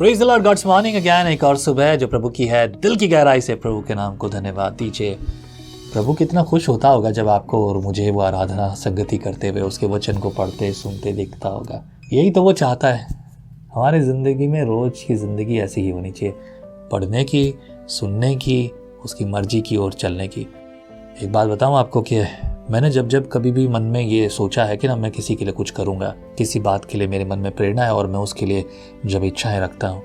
Praise the lord, god's morning again. एक और सुबह जो प्रभु की है, दिल की गहराई से प्रभु के नाम को धन्यवाद दीजिए। प्रभु कितना खुश होता होगा जब आपको और मुझे वो आराधना संगति करते हुए उसके वचन को पढ़ते सुनते देखता होगा। यही तो वो चाहता है हमारी ज़िंदगी में। रोज़ की ज़िंदगी ऐसी ही होनी चाहिए, पढ़ने की, सुनने की, उसकी मर्जी की ओर चलने की। एक बात बताऊँ आपको कि मैंने जब कभी भी मन में ये सोचा है कि ना मैं किसी के लिए कुछ करूँगा, किसी बात के लिए मेरे मन में प्रेरणा है और मैं उसके लिए जब इच्छाएं रखता हूँ,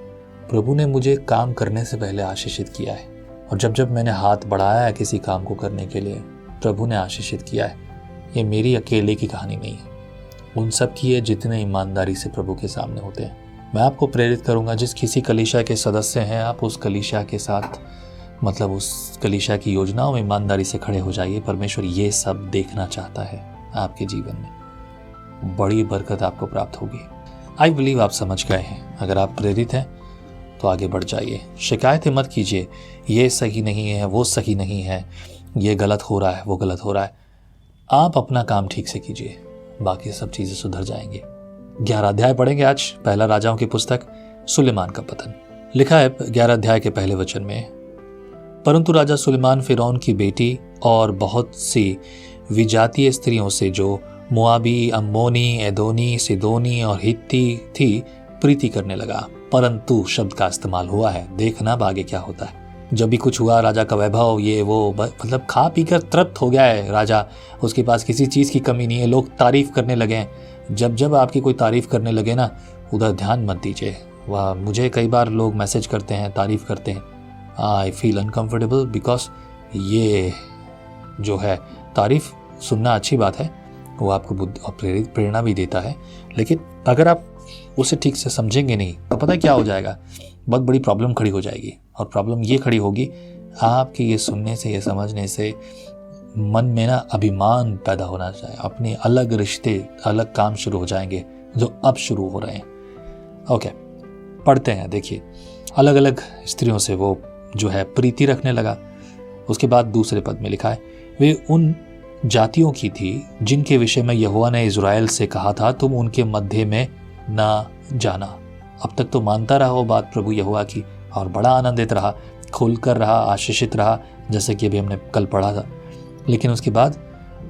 प्रभु ने मुझे काम करने से पहले आशीषित किया है। और जब मैंने हाथ बढ़ाया है किसी काम को करने के लिए, प्रभु ने आशीषित किया है। ये मेरी अकेले की कहानी नहीं है, उन सब की है जितने ईमानदारी से प्रभु के सामने होते हैं। मैं आपको प्रेरित करूँगा, जिस किसी कलीसिया के सदस्य हैं, आप उस कलीसिया के साथ उस कलीसिया की योजनाओं में ईमानदारी से खड़े हो जाइए। परमेश्वर ये सब देखना चाहता है आपके जीवन में, बड़ी बरकत आपको प्राप्त होगी। आई बिलीव आप समझ गए हैं। अगर आप प्रेरित हैं तो आगे बढ़ जाइए, शिकायतें मत कीजिए, ये सही नहीं है, वो सही नहीं है, ये गलत हो रहा है, वो गलत हो रहा है। आप अपना काम ठीक से कीजिए, बाकी सब चीज़ें सुधर जाएंगी। 11 अध्याय पढ़ेंगे आज, पहला राजाओं की पुस्तक, सुलेमान का पतन। लिखा है 11 अध्याय के पहले वचन में, परंतु राजा सुलेमान फिरौन की बेटी और बहुत सी विजातीय स्त्रियों से जो मोआबी, अम्मोनी, एदोनी, सिदोनी और हित्ती थी प्रीति करने लगा। परंतु शब्द का इस्तेमाल हुआ है, देखना अब आगे क्या होता है। जब भी कुछ हुआ, राजा का वैभव, ये वो, मतलब खा पी कर तृप्त हो गया है राजा, उसके पास किसी चीज़ की कमी नहीं है। लोग तारीफ करने लगे हैं। जब आपकी कोई तारीफ करने लगे ना, उधर ध्यान मत दीजिए। वह मुझे कई बार लोग मैसेज करते हैं, तारीफ करते हैं, आई फील अनकम्फर्टेबल, बिकॉज ये जो है तारीफ सुनना अच्छी बात है, वो आपको बुद्धि और प्रेरणा भी देता है, लेकिन अगर आप उसे ठीक से समझेंगे नहीं तो पता है क्या हो जाएगा, बहुत बड़ी प्रॉब्लम खड़ी हो जाएगी। और प्रॉब्लम ये खड़ी होगी, आपके ये सुनने से, ये समझने से मन में ना अभिमान पैदा होना चाहिए, अपने अलग रिश्ते, अलग काम शुरू हो जाएंगे जो अब शुरू हो रहे हैं। ओके, पढ़ते हैं। देखिए, अलग अलग स्त्रियों से वो जो है प्रीति रखने लगा। उसके बाद दूसरे पद में लिखा है, वे उन जातियों की थी जिनके विषय में यहोवा ने इज़राइल से कहा था, तुम उनके मध्य में ना जाना। अब तक तो मानता रहा वो बात प्रभु यहोवा की और बड़ा आनंदित रहा, खुलकर रहा, आशीषित रहा, जैसे कि अभी हमने कल पढ़ा था। लेकिन उसके बाद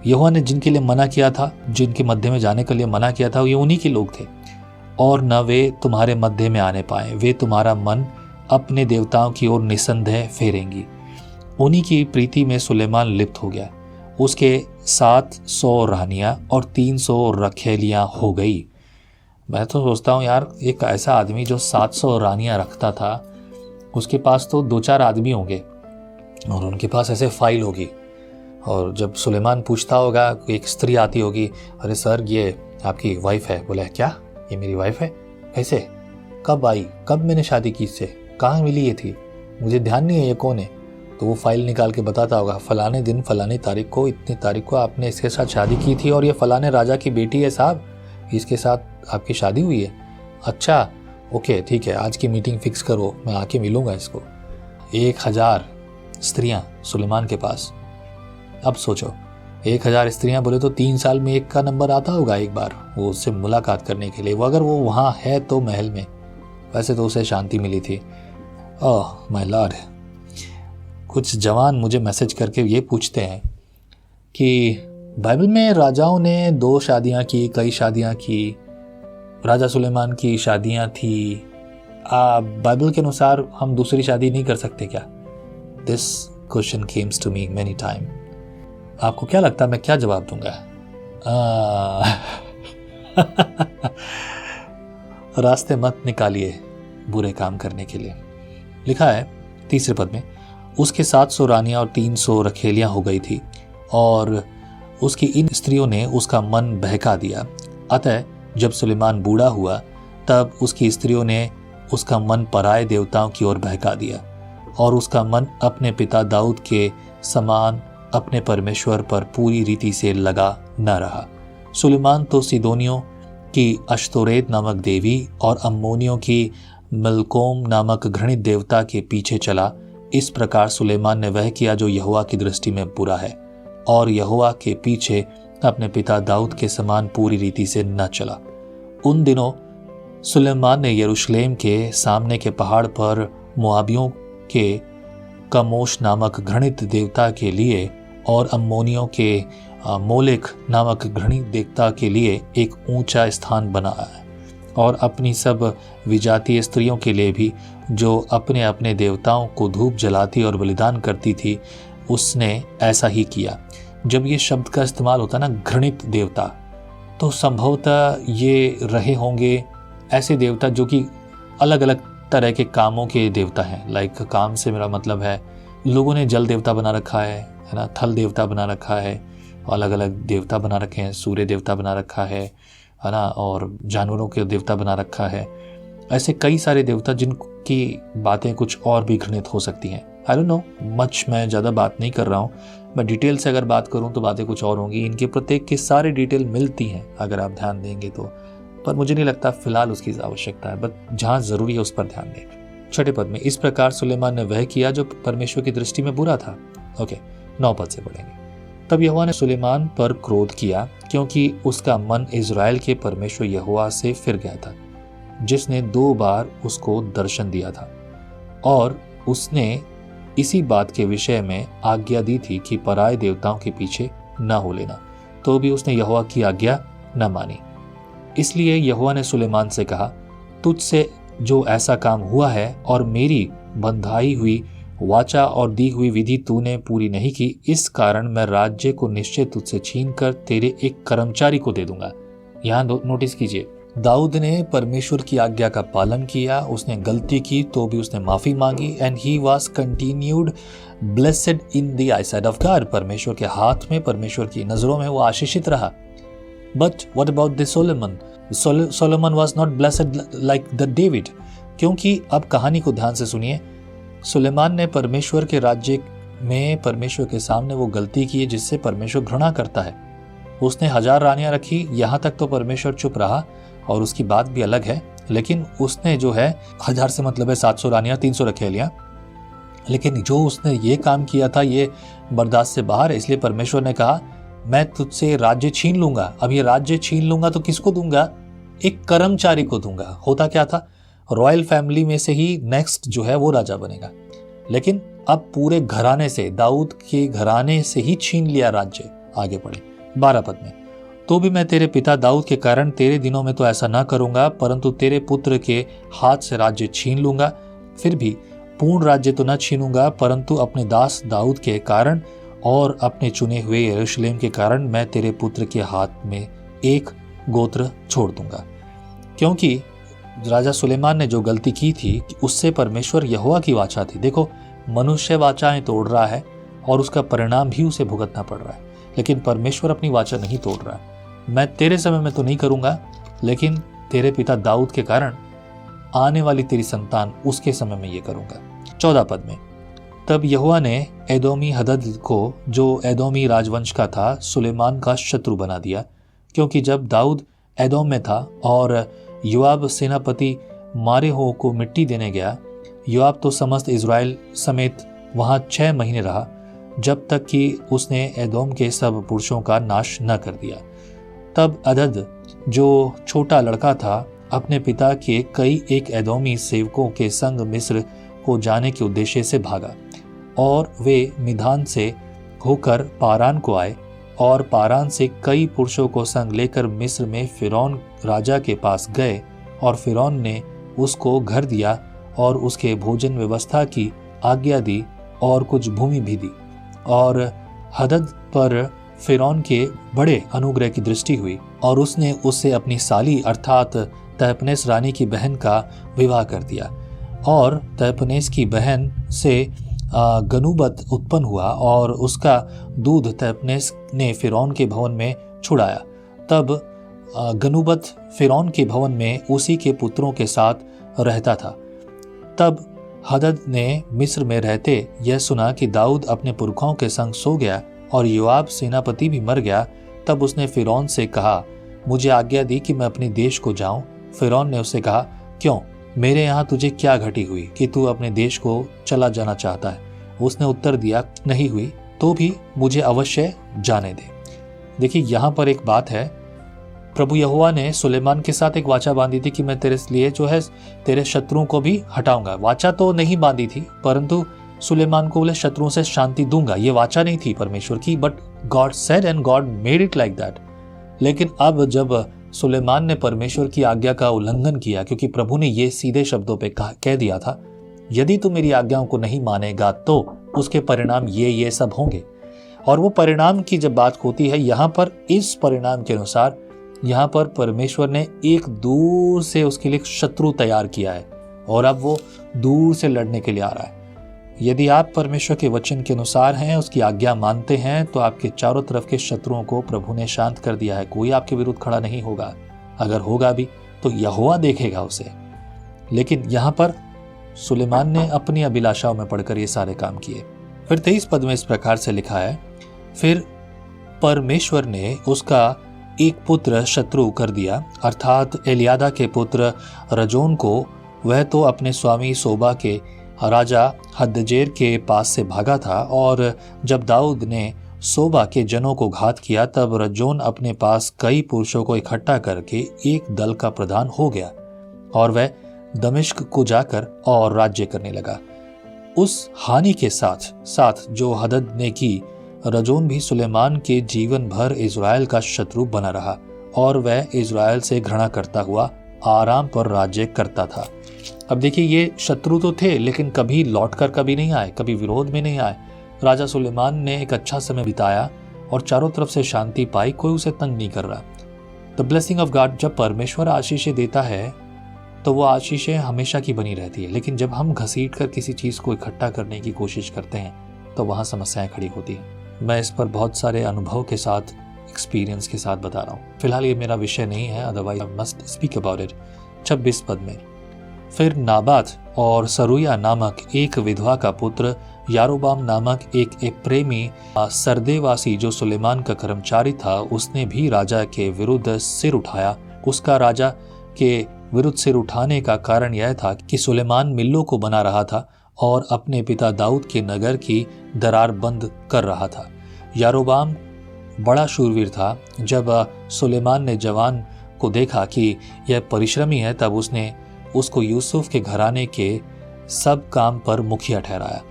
यहोवा ने जिनके लिए मना किया था, जिनके मध्य में जाने के लिए मना किया था, ये उन्हीं के लोग थे, और न वे तुम्हारे मध्य में आने पाए। वे तुम्हारा मन अपने देवताओं की ओर निसंदेह फेरेंगी। उन्हीं की प्रीति में सुलेमान लिप्त हो गया। उसके 700 रानियां और 300 रखेलियां हो गई। मैं तो सोचता हूँ यार, एक ऐसा आदमी जो 700 रानियां रखता था, उसके पास तो 2-4 आदमी होंगे और उनके पास ऐसे फाइल होगी। और जब सुलेमान पूछता होगा, एक स्त्री आती होगी, अरे सर ये आपकी वाइफ है। बोला क्या, ये मेरी वाइफ है? कैसे, कब आई, कब मैंने शादी की इससे, कहाँ मिली ये थी, मुझे ध्यान नहीं है ये कौन है। तो वो फाइल निकाल के बताता होगा, फलाने दिन फलानी तारीख को, इतनी तारीख को आपने इसके साथ शादी की थी और ये फलाने राजा की बेटी है साहब, इसके साथ आपकी शादी हुई है। अच्छा ओके ठीक है, आज की मीटिंग फिक्स करो, मैं आके मिलूंगा इसको। 1000 स्त्रियां सुलेमान के पास। अब सोचो, 1000 स्त्रियां बोले तो 3 साल में एक का नंबर आता होगा एक बार वो उससे मुलाकात करने के लिए। वो अगर वो वहाँ है तो महल में, वैसे तो उसे शांति मिली थी। ओह माय लॉर्ड, कुछ जवान मुझे मैसेज करके ये पूछते हैं कि बाइबल में राजाओं ने 2 शादियां की, कई शादियां की, राजा सुलेमान की शादियां थी, बाइबल के अनुसार हम दूसरी शादी नहीं कर सकते क्या? This question comes to me many time. आपको क्या लगता है मैं क्या जवाब दूंगा? रास्ते मत निकालिए बुरे काम करने के लिए। लिखा है तीसरे पद में, उसके 700 रानियां और 300 रखेलियां हो गई थी और उसकी इन स्त्रियों ने उसका मन बहका दिया। अतः जब सुलेमान बूढ़ा हुआ तब उसकी स्त्रियों ने उसका मन पराये देवताओं की ओर बहका दिया और उसका मन अपने पिता दाऊद के समान अपने परमेश्वर पर पूरी रीति से लगा न रहा। सुलेमान तो सिदोनियों की अश्तोरेत नामक देवी और अम्मोनियों की मलकोम नामक घृणित देवता के पीछे चला। इस प्रकार सुलेमान ने वह किया जो यहोवा की दृष्टि में बुरा है, और यहोवा के पीछे अपने पिता दाऊद के समान पूरी रीति से न चला। उन दिनों सुलेमान ने यरूशलेम के सामने के पहाड़ पर मोआबियों के कमोश नामक घृणित देवता के लिए और अम्मोनियों के मोलेक नामक घृणित देवता के लिए एक ऊंचा स्थान बनाया है, और अपनी सब विजातीय स्त्रियों के लिए भी, जो अपने अपने देवताओं को धूप जलाती और बलिदान करती थी, उसने ऐसा ही किया। जब ये शब्द का इस्तेमाल होता है ना, घृणित देवता, तो संभवतः ये रहे होंगे ऐसे देवता जो कि अलग अलग तरह के कामों के देवता हैं। लाइक काम से मेरा मतलब है, लोगों ने जल देवता बना रखा है ना, थल देवता बना रखा है, अलग अलग देवता बना रखे हैं, सूर्य देवता बना रखा है ना, और जानवरों के देवता बना रखा है। ऐसे कई सारे देवता जिनकी बातें कुछ और भी घृणित हो सकती हैं। आई डोंट नो मच, मैं ज़्यादा बात नहीं कर रहा हूँ। मैं डिटेल से अगर बात करूँ तो बातें कुछ और होंगी। इनके प्रत्येक की सारी डिटेल मिलती हैं अगर आप ध्यान देंगे तो, पर मुझे नहीं लगता फिलहाल उसकी आवश्यकता है, बट जहाँ ज़रूरी है उस पर ध्यान दें। छठे पद में, इस प्रकार सुलेमान ने वह किया जो परमेश्वर की दृष्टि में बुरा था। ओके, 9 पद से पढ़ेंगे। तब यहोवा ने सुलेमान पर क्रोध किया, क्योंकि उसका मन इज़राइल के परमेश्वर यहोवा से फिर गया था, जिसने 2 बार उसको दर्शन दिया था, और उसने इसी बात के विषय में आज्ञा दी थी कि पराये देवताओं के पीछे न हो लेना। तो भी उसने यहोवा की आज्ञा न मानी। इसलिए यहोवा ने सुलेमान से कहा, तुझसे जो ऐसा काम हुआ है और मेरी बंधाई हुई वाचा और दी हुई विधि तूने पूरी नहीं की, इस कारण मैं राज्य को निश्चय तुझसे छीनकर तेरे एक कर्मचारी को दे दूंगा। यहाँ नोटिस कीजिए, दाऊद ने परमेश्वर की आज्ञा का पालन किया, उसने गलती की तो भी उसने माफी मांगी, and he was continued blessed in the eyesight of God. परमेश्वर के हाथ में, परमेश्वर की नजरों में वो आशीषित रहा। But what about the Solomon? Solomon was not blessed like the David, क्योंकि अब कहानी को ध्यान से सुनिए। सुलेमान ने परमेश्वर के राज्य में परमेश्वर के सामने वो गलती की है जिससे परमेश्वर घृणा करता है। उसने 1000 रानियां रखी, यहाँ तक तो परमेश्वर चुप रहा, और उसकी बात भी अलग है। लेकिन उसने जो है 1000 से मतलब है 700 रानियां 300 रखे लिया, लेकिन जो उसने ये काम किया था ये बर्दाश्त से बाहर है। इसलिए परमेश्वर ने कहा, मैं तुझसे राज्य छीन लूंगा। अब ये राज्य छीन लूंगा तो किसको दूंगा? एक कर्मचारी को दूंगा। होता क्या था, रॉयल फैमिली में से ही नेक्स्ट जो है वो राजा बनेगा, लेकिन अब पूरे घराने से, दाऊद के घराने से ही छीन लिया राज्य। आगे पढ़े 12 पद में, तो भी मैं तेरे पिता दाऊद के कारण तेरे दिनों में तो ऐसा ना करूंगा, परंतु तेरे पुत्र के हाथ से राज्य छीन लूंगा। फिर भी पूर्ण राज्य तो न छीनूंगा, परंतु अपने दास दाऊद के कारण और अपने चुने हुए यरूशलेम के कारण मैं तेरे पुत्र के हाथ में एक गोत्र छोड़ दूंगा। क्योंकि राजा सुलेमान ने जो गलती की थी उससे परमेश्वर यहोवा की वाचा थी। देखो, मनुष्य वाचाएं तोड़ रहा है और उसका परिणाम भी उसे भुगतना पड़ रहा है, लेकिन परमेश्वर अपनी वाचा नहीं तोड़ रहा है। मैं तेरे समय में तो नहीं करूंगा, लेकिन तेरे पिता दाऊद के कारण आने वाली तेरी संतान उसके समय में ये करूंगा। 14 पद में, तब यहोवा ने एदोमी हदद को, जो एदोमी राजवंश का था, सुलेमान का शत्रु बना दिया, क्योंकि जब दाऊद एदोम में था और योआब सेनापति मारे हो को मिट्टी देने गया, योआब तो समस्त इज़राइल समेत वहां 6 महीने रहा, जब तक कि उसने एदोम के सब पुरुषों का नाश न कर दिया। तब हदद, जो छोटा लड़का था, अपने पिता के कई एक एदोमी सेवकों के संग मिस्र को जाने के उद्देश्य से भागा, और वे मिधान से होकर पारान को आए, और पारान से कई पुरुषों को संग लेकर मिस्र में फिरौन राजा के पास गए, और फिरौन ने उसको घर दिया और उसके भोजन व्यवस्था की आज्ञा दी और कुछ भूमि भी दी। और हदद पर फिरौन के बड़े अनुग्रह की दृष्टि हुई, और उसने उससे अपनी साली अर्थात तहपनेस रानी की बहन का विवाह कर दिया, और तहपनेस की बहन से गनुबत उत्पन्न हुआ, और उसका दूध तहपनेस ने फिरौन के भवन में छुड़ाया। तब गनुबत फिरौन के भवन में उसी के पुत्रों के साथ रहता था। तब हदद ने मिस्र में रहते यह सुना कि दाऊद अपने पुरखाओं के संग सो गया और योआब सेनापति भी मर गया। तब उसने फिरौन से कहा, मुझे आज्ञा दी कि मैं अपने देश को जाऊं। फिरौन ने उससे कहा, क्यों, मेरे यहाँ तुझे क्या घटी हुई कि तू अपने देश को चला जाना चाहता है? उसने उत्तर दिया, नहीं हुई तो भी मुझे अवश्य जाने दे। देखिए, यहाँ पर एक बात है, प्रभु यहोवा ने सुलेमान के साथ एक वाचा बांधी थी कि मैं तेरे लिए जो है तेरे शत्रुओं को भी हटाऊंगा। वाचा तो नहीं बांधी थी, परंतु सुलेमान को बोले शत्रुओं से शांति दूंगा। ये वाचा नहीं थी परमेश्वर की, but God said and God made it like that. लेकिन अब जब सुलेमान ने परमेश्वर की आज्ञा का उल्लंघन किया, क्योंकि प्रभु ने ये सीधे शब्दों पे कह दिया था, यदि तू मेरी आज्ञाओं को नहीं मानेगा तो उसके परिणाम ये सब होंगे। और वो परिणाम की जब बात होती है यहाँ पर, इस परिणाम के अनुसार यहाँ पर परमेश्वर ने एक दूर से उसके लिए शत्रु तैयार किया है और अब वो दूर से लड़ने के लिए आ रहा है। यदि आप परमेश्वर के वचन के अनुसार हैं, उसकी आज्ञा मानते हैं, तो आपके चारों तरफ के शत्रुओं को प्रभु ने शांत कर दिया है। कोई आपके विरुद्ध खड़ा नहीं होगा, अगर होगा भी तो यहोवा देखेगा उसे। लेकिन यहाँ पर सुलेमान ने अपनी अभिलाषाओं में पढ़कर ये सारे काम किए। फिर 23 पद में इस प्रकार से लिखा है, फिर परमेश्वर ने उसका एक पुत्र शत्रु कर दिया, अर्थात एलियादा के पुत्र रजोन को। वह तो अपने स्वामी सोबा के राजा हदजेर के पास से भागा था, और जब दाऊद ने सोबा के जनों को घात किया, तब रजोन अपने पास कई पुरुषों को इकट्ठा करके एक दल का प्रधान हो गया, और वह दमिश्क को जाकर और राज्य करने लगा। उस हानि के साथ साथ जो हदद ने की, रजोन भी सुलेमान के जीवन भर इज़राइल का शत्रु बना रहा, और वह इज़राइल से घृणा करता हुआ आराम पर राज्य करता था। अब देखिए, ये शत्रु तो थे, लेकिन कभी लौटकर कभी नहीं आए, कभी विरोध में नहीं आए। राजा सुलेमान ने एक अच्छा समय बिताया और चारों तरफ से शांति पाई, कोई उसे तंग नहीं कर रहा। द ब्लेसिंग ऑफ गॉड, जब परमेश्वर आशीषें देता है तो वो आशीषें हमेशा की बनी रहती है, लेकिन जब हम घसीट कर किसी चीज़ को इकट्ठा करने की कोशिश करते हैं तो वहाँ समस्याएं खड़ी होती हैं। मैं इस पर बहुत सारे अनुभव के साथ, एक्सपीरियंस के साथ बता रहा हूँ। फिलहाल ये मेरा विषय नहीं है, otherwise I must speak about it. 26 पद में, फिर नाबात और सरूया नामक एक विधवा का पुत्र यारोबाम नामक एक एप्रेमी सरदेवासी जो सुलेमान का कर्मचारी था, उसने भी राजा के विरुद्ध सिर उठाया। उसका राजा के विरुद्ध सिर उठाने का कारण यह था कि सुलेमान मिल्लों को बना रहा था और अपने पिता दाऊद के नगर की दरार बंद कर रहा था। यारोबाम बड़ा शूरवीर था। जब सुलेमान ने जवान को देखा कि यह परिश्रमी है, तब उसने उसको यूसुफ के घराने के सब काम पर मुखिया ठहराया।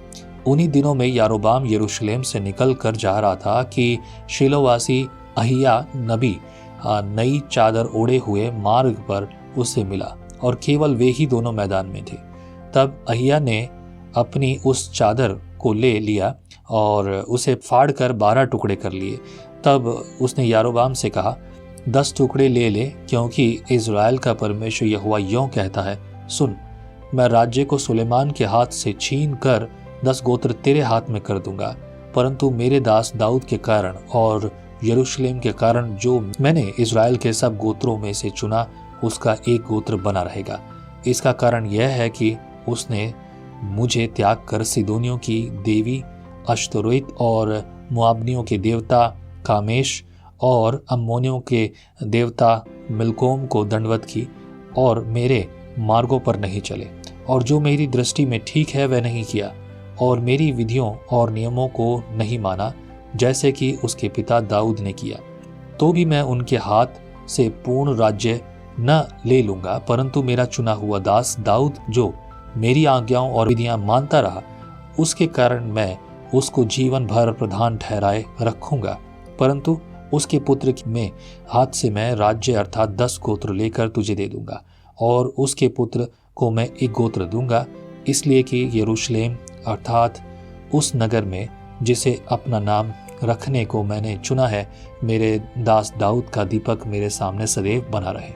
उन्हीं दिनों में यारोबाम यरूशलेम से निकल कर जा रहा था कि शीलोवासी अहिया नबी नई चादर ओढ़े हुए मार्ग पर उससे मिला, और केवल वे ही दोनों मैदान में थे। तब अहिया ने अपनी उस चादर को ले लिया और उसे फाड़ कर 12 टुकड़े कर लिए। तब उसने यारोबाम से कहा, 10 टुकड़े ले ले, क्योंकि इज़राइल का परमेश्वर यहोवा यों कहता है, सुन, मैं राज्य को सुलेमान के हाथ से छीन कर 10 गोत्र तेरे हाथ में कर दूंगा, परंतु मेरे दास दाऊद के कारण और यरूशलेम के कारण जो मैंने इज़राइल के सब गोत्रों में से चुना, उसका एक गोत्र बना रहेगा। इसका कारण यह है कि उसने मुझे त्याग कर सिदोनियों की देवी अश्तोरेत और मुआबनियों के देवता कामेश और अम्मोनियों के देवता मिल्कोम को दंडवत की, और मेरे मार्गों पर नहीं चले, और जो मेरी दृष्टि में ठीक है वह नहीं किया, और मेरी विधियों और नियमों को नहीं माना, जैसे कि उसके पिता दाऊद ने किया। तो भी मैं उनके हाथ से पूर्ण राज्य न ले लूंगा, परंतु मेरा चुना हुआ दास दाऊद जो मेरी आज्ञाओं और विधियां मानता रहा, उसके कारण मैं उसको जीवन भर प्रधान ठहराए रखूंगा। परंतु उसके पुत्र में हाथ से मैं राज्य अर्थात 10 गोत्र लेकर तुझे दे दूंगा, और उसके पुत्र को मैं एक गोत्र दूंगा, इसलिए कि यरूशलेम अर्थात उस नगर में जिसे अपना नाम रखने को मैंने चुना है, मेरे दास दाऊद का दीपक मेरे सामने सदैव बना रहे।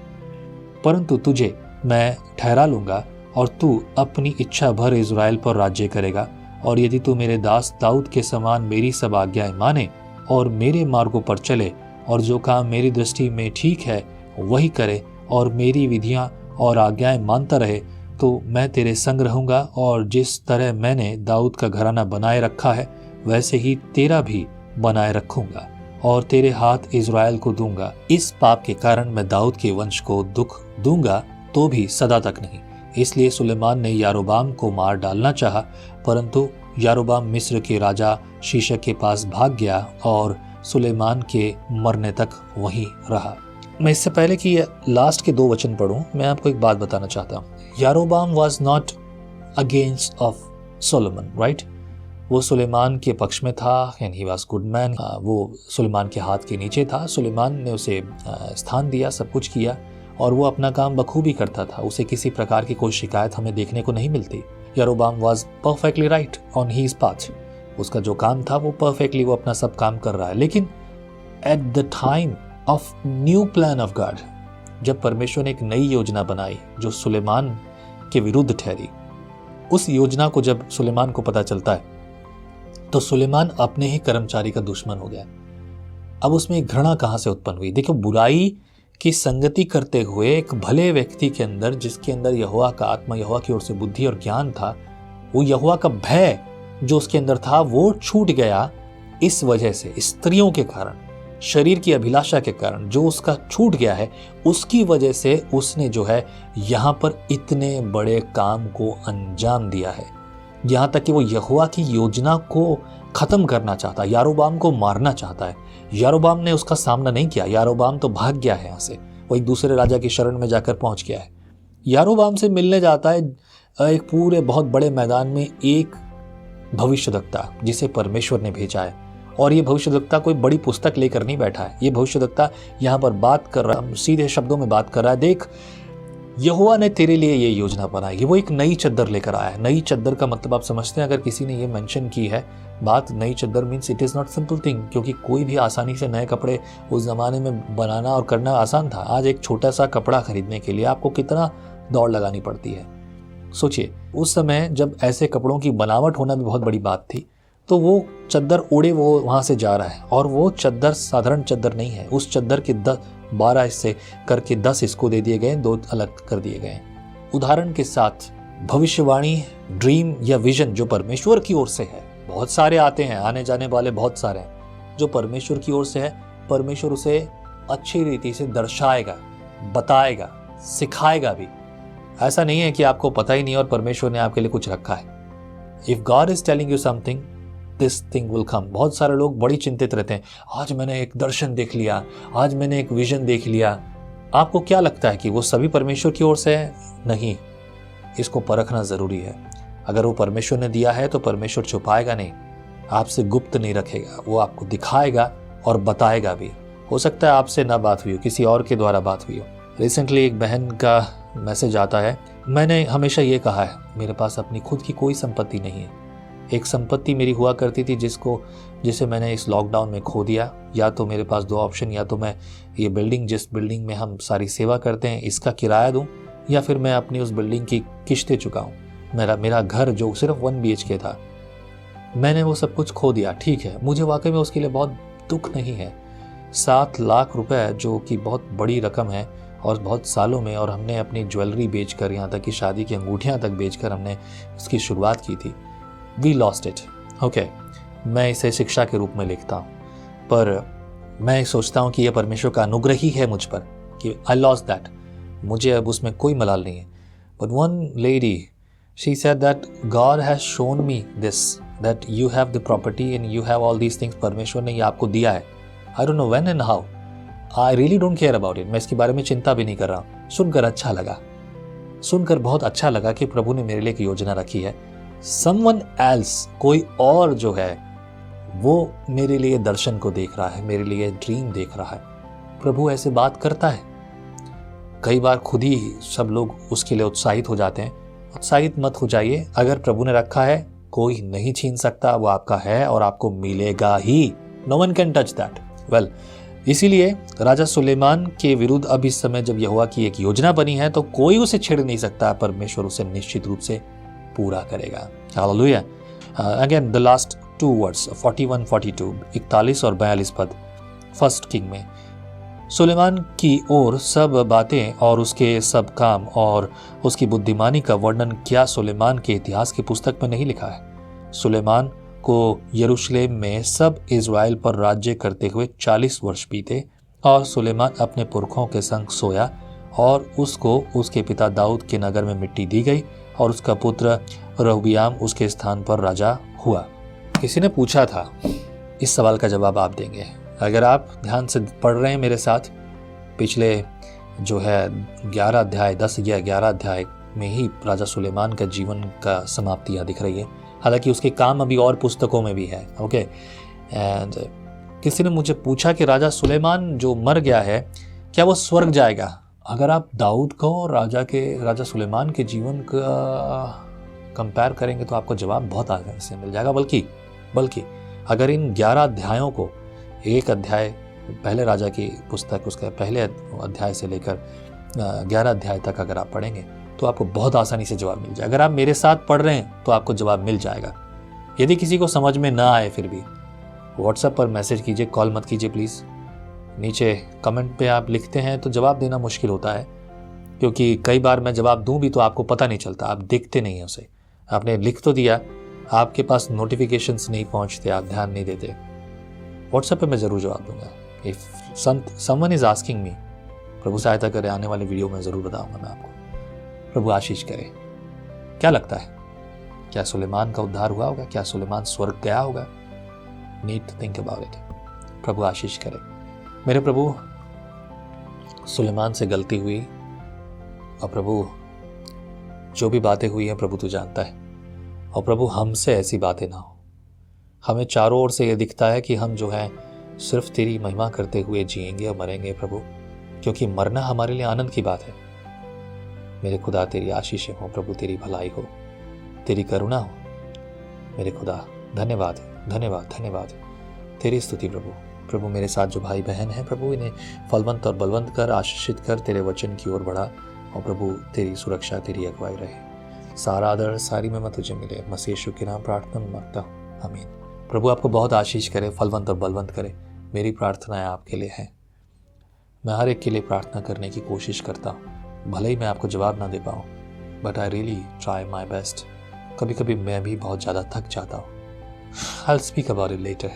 परंतु तुझे मैं ठहरा लूंगा और तू अपनी इच्छा भर इज़राइल पर राज्य करेगा, और यदि तू मेरे दास दाऊद के समान मेरी सब आज्ञाएं माने और मेरे मार्गों पर चले, और जो काम मेरी दृष्टि में ठीक है वही करे, और मेरी विधियां और आज्ञाएं मानता रहे, तो मैं तेरे संग रहूंगा, और जिस तरह मैंने दाऊद का घराना बनाए रखा है वैसे ही तेरा भी बनाए रखूंगा, और तेरे हाथ इज़राइल को दूंगा। इस पाप के कारण मैं दाऊद के वंश को दुख दूंगा, तो भी सदा तक नहीं। इसलिए सुलेमान ने यारोबाम को मार डालना चाहा, परंतु यारोबाम मिस्र के राजा शीशक के पास भाग गया और सुलेमान के मरने तक वहीं रहा। मैं इससे पहले कि लास्ट के 2 वचन पढ़ूं, मैं आपको एक बात बताना चाहता हूँ। यारोबाम was not against of Solomon, right? वो सुलेमान के पक्ष में था and he was good man. वो सुलेमान के हाथ के नीचे था, सुलेमान ने उसे स्थान दिया, सब कुछ किया और वो अपना काम बखूबी करता था। उसे किसी प्रकार की कोई शिकायत हमें देखने को नहीं मिलती। यारोबाम was perfectly right on his path. उसका जो काम था वो परफेक्टली वो अपना सब काम कर रहा है। लेकिन at the time of new plan of God, जब परमेश्वर ने एक नई योजना बनाई जो सुलेमान के विरुद्ध ठहरी, उस योजना को जब सुलेमान को पता चलता है तो सुलेमान अपने ही कर्मचारी का दुश्मन हो गया। अब उसमें घृणा कहाँ से उत्पन्न हुई? देखो, बुराई की संगति करते हुए एक भले व्यक्ति के अंदर, जिसके अंदर यहोवा का आत्मा, यहोवा की ओर से बुद्धि और ज्ञान था, वो यहोवा का भय जो उसके अंदर था वो छूट गया। इस वजह से, स्त्रियों के कारण, शरीर की अभिलाषा के कारण जो उसका छूट गया है, उसकी वजह से उसने जो है यहाँ पर इतने बड़े काम को अंजाम दिया है। यहाँ तक कि वो यहोवा की योजना को खत्म करना चाहता है, यारोबाम को मारना चाहता है। यारोबाम ने उसका सामना नहीं किया, यारोबाम तो भाग गया है यहाँ से, वो एक दूसरे राजा की शरण में जाकर पहुंच गया है। यारोबाम से मिलने जाता है एक पूरे बहुत बड़े मैदान में एक भविष्यद्वक्ता जिसे परमेश्वर ने भेजा है। और ये भविष्यद्वक्ता कोई बड़ी पुस्तक लेकर नहीं बैठा है, ये भविष्यद्वक्ता यहाँ पर बात कर रहा है, सीधे शब्दों में बात कर रहा है। देख, यहोवा ने तेरे लिए ये योजना बनाई। वो एक नई चद्दर लेकर आया है। नई चद्दर का मतलब आप समझते हैं? अगर किसी ने ये मेंशन की है बात, नई चद्दर means it is not simple thing, क्योंकि कोई भी आसानी से नए कपड़े उस ज़माने में बनाना और करना आसान था। आज एक छोटा सा कपड़ा खरीदने के लिए आपको कितना दौड़ लगानी पड़ती है। सोचिए, उस समय जब ऐसे कपड़ों की बनावट होना भी बहुत बड़ी बात थी, तो वो चद्दर ओढ़े वो वहाँ से जा रहा है, और वो चद्दर साधारण चद्दर नहीं है। उस चद्दर के 12 हिस्से करके 10 इसको दे दिए गए, 2 अलग कर दिए गए। उदाहरण के साथ भविष्यवाणी, ड्रीम या विजन जो परमेश्वर की ओर से है, बहुत सारे आते हैं, आने जाने वाले बहुत सारे हैं। जो परमेश्वर की ओर से है, परमेश्वर उसे अच्छी रीति से दर्शाएगा, बताएगा, सिखाएगा भी। ऐसा नहीं है कि आपको पता ही नहीं और परमेश्वर ने आपके लिए कुछ रखा है। If God is telling you something, this thing will come. बहुत सारे लोग बड़ी चिंतित रहते हैं, आज मैंने एक दर्शन देख लिया, आज मैंने एक विजन देख लिया। आपको क्या लगता है कि वो सभी परमेश्वर की ओर से है? नहीं, इसको परखना जरूरी है। अगर वो परमेश्वर ने दिया है तो परमेश्वर छुपाएगा नहीं, आपसे गुप्त नहीं रखेगा, वो आपको दिखाएगा और बताएगा भी। हो सकता है आपसे ना बात हुई हो, किसी और के द्वारा बात हुई हो। रिसेंटली एक बहन का मैसेज आता है, मैंने हमेशा ये कहा है मेरे पास अपनी खुद की कोई संपत्ति नहीं है। एक संपत्ति मेरी हुआ करती थी जिसे मैंने इस लॉकडाउन में खो दिया। या तो मेरे पास 2 ऑप्शन, या तो मैं ये बिल्डिंग, जिस बिल्डिंग में हम सारी सेवा करते हैं, इसका किराया दूं, या फिर मैं अपनी उस बिल्डिंग की किश्तें चुकाऊं। मेरा घर जो सिर्फ 1 BHK था, मैंने वो सब कुछ खो दिया। ठीक है, मुझे वाकई में उसके लिए बहुत दुख नहीं है। 7 लाख रुपए जो कि बहुत बड़ी रकम है और बहुत सालों में, और हमने अपनी ज्वेलरी बेचकर, यहाँ तक कि शादी की अंगूठियाँ तक बेचकर हमने उसकी शुरुआत की थी। We lost it. ओके, मैं इसे शिक्षा के रूप में लिखता हूँ, पर मैं सोचता हूँ कि यह परमेश्वर का अनुग्रह ही है मुझ पर कि आई लॉस्ट दैट। मुझे अब उसमें कोई मलाल नहीं है। But one lady, she said that God has shown me this, that you have the property and you have all these things. परमेश्वर ने ये आपको दिया है। I don't know when and how, I really don't care about it. मैं इसके बारे में चिंता भी नहीं कर रहा हूँ। सुनकर अच्छा लगा, सुनकर बहुत अच्छा लगा कि प्रभु ने मेरे लिए एक योजना रखी है। समवन एल्स, कोई और जो है वो मेरे लिए दर्शन को देख रहा है, मेरे लिए ड्रीम देख रहा है। प्रभु ऐसे बात करता है। कई बार खुद ही सब लोग उसके लिए उत्साहित हो जाते हैं। उत्साहित मत हो जाइए। अगर प्रभु ने रखा है, कोई नहीं छीन सकता, वो आपका है और आपको मिलेगा ही। No one can touch that. Well, इसीलिए राजा सुलेमान के विरुद्ध अब इस समय जब यहोवा की एक योजना बनी है तो कोई उसे छेड़ नहीं सकता। परमेश्वर उसे निश्चित रूप से पूरा करेगा। Hallelujah. Again the last 2 words 41, 42, 41 और 42 पद 1 किंग में सुलेमान की ओर सब बातें और उसके सब काम और उसकी बुद्धिमानी का वर्णन क्या सुलेमान के इतिहास की पुस्तक में नहीं लिखा है? सुलेमान को यरूशलेम में सब इज़राइल पर राज्य करते हुए 40 वर्ष बीते, और सुलेमान अपने पुरखों के संग सोया और उसको उसके पिता दाऊद के नगर में मिट्टी दी गई, और उसका पुत्र रहबियाम उसके स्थान पर राजा हुआ। किसी ने पूछा था, इस सवाल का जवाब आप देंगे। अगर आप ध्यान से पढ़ रहे हैं मेरे साथ, पिछले जो है 11 अध्याय 10 या 11 अध्याय में ही राजा सुलेमान का जीवन का समाप्ति यहाँ दिख रही है। हालांकि उसके काम अभी और पुस्तकों में भी है। ओके, एंड किसी ने मुझे पूछा कि राजा सुलेमान जो मर गया है क्या वो स्वर्ग जाएगा? अगर आप दाऊद को और राजा सुलेमान के जीवन का कंपेयर करेंगे तो आपको जवाब बहुत आसानी से मिल जाएगा। बल्कि अगर इन 11 अध्यायों को एक अध्याय पहले राजा की पुस्तक उसका पहले अध्याय से लेकर 11 अध्याय तक अगर आप पढ़ेंगे तो आपको बहुत आसानी से जवाब मिल जाएगा। अगर आप मेरे साथ पढ़ रहे हैं तो आपको जवाब मिल जाएगा। यदि किसी को समझ में ना आए फिर भी व्हाट्सएप पर मैसेज कीजिए, कॉल मत कीजिए प्लीज़। नीचे कमेंट पे आप लिखते हैं तो जवाब देना मुश्किल होता है, क्योंकि कई बार मैं जवाब दूं भी तो आपको पता नहीं चलता, आप देखते नहीं हैं उसे। आपने लिख तो दिया, आपके पास नोटिफिकेशंस नहीं पहुंचते, आप ध्यान नहीं देते। व्हाट्सएप पे मैं ज़रूर जवाब दूंगा। If someone is asking me, प्रभु सहायता करे, आने वाले वीडियो में ज़रूर बताऊंगा मैं आपको। प्रभु आशीष करे। क्या लगता है, क्या सुलेमान का उद्धार हुआ होगा? क्या सुलेमान स्वर्ग गया होगा? Need to think about it. प्रभु आशीष करे। मेरे प्रभु, सुलेमान से गलती हुई और प्रभु जो भी बातें हुई हैं प्रभु तू जानता है। और प्रभु हमसे ऐसी बातें ना हो। हमें चारों ओर से ये दिखता है कि हम जो है सिर्फ तेरी महिमा करते हुए जिएंगे और मरेंगे प्रभु, क्योंकि मरना हमारे लिए आनंद की बात है। मेरे खुदा तेरी आशीषें हो प्रभु, तेरी भलाई हो, तेरी करुणा हो मेरे खुदा। धन्यवाद धन्यवाद धन्यवाद, तेरी स्तुति प्रभु। प्रभु मेरे साथ जो भाई बहन हैं प्रभु, इन्हें फलवंत और बलवंत कर, आशीषित कर, तेरे वचन की ओर बढ़ा। और प्रभु तेरी सुरक्षा, तेरी अगुवाई रहे। सारा आदर सारी महिमा तुझे मिले। मसीह यीशु के नाम प्रार्थना मांगता हूँ, आमीन। प्रभु आपको बहुत आशीष करे, फलवंत और बलवंत करे। मेरी प्रार्थनाएं आपके लिए हैं। मैं हर एक के लिए प्रार्थना करने की कोशिश करता हूँ, भले ही मैं आपको जवाब ना दे पाऊँ, but I really try my best. कभी कभी मैं भी बहुत ज़्यादा थक जाता हूँ। I'll speak about it later।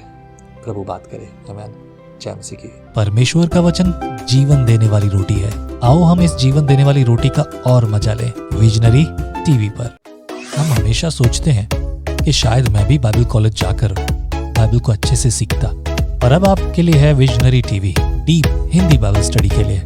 प्रभु बात करे। आमीन। जय मसीह की। परमेश्वर का वचन जीवन देने वाली रोटी है। आओ हम इस जीवन देने वाली रोटी का और मजा लें विजनरी टीवी पर। हम हमेशा सोचते हैं कि शायद मैं भी बाइबल कॉलेज जाकर बाइबल को अच्छे से सीखता, और अब आपके लिए है visionary TV, deep Hindi Bible study के लिए।